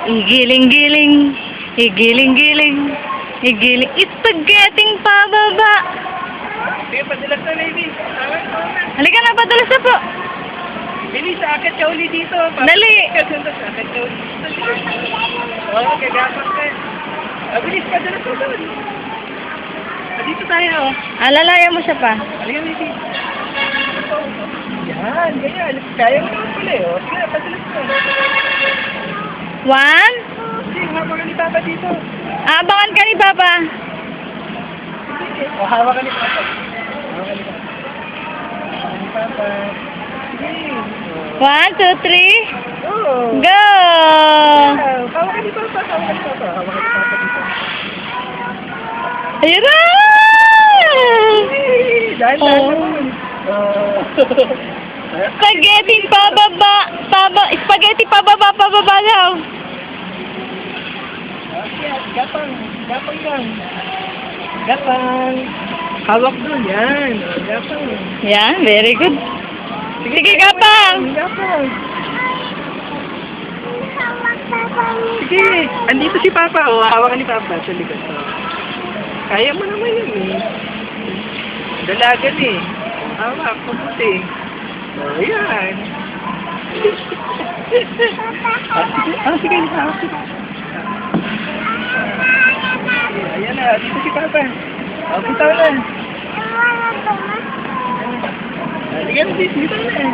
Igiling-giling, igiling-giling, igiling. Spaghetting pababa. Sige, padulas na, baby. Halika na, padulas na po. Baby, sa akit ka uli dito. Dali. Sa akit ka uli dito. Oo, kagapang ka. Bilis, padulas na doon. Dito tayo. Alalaya mo siya pa. Halika, baby. Yan, ganyan. Kaya mo naman pala eh. Sige, padulas na. 1. Sige, hawakan ni Papa dito. Abangan ka ni Papa. O, hawakan ni Papa. Hawakan ni Papa. Hawakan ni Papa. Sige. 1, 2, 3. Oo. Go! Hawakan ni Papa. Hawakan ni Papa. Hawakan ni Papa dito. Ayun na! Dahil naman. Spaghetti pababa. Spaghetti pababa daw. Gapang. Gapang lang. Gapang. Hawak doon. Yan. Gapang. Yan, very good. Sige, Gapang. Gapang. Sige. Andito si Papa. O, hawakan ni Papa sa likod. Kaya mo naman yun eh. Dalagan eh. Hawak. Pumunti. O, yan. Sige. Hawak si Papa. Ayan na. Dito si Papa. O, punta na. Halika na, dito na.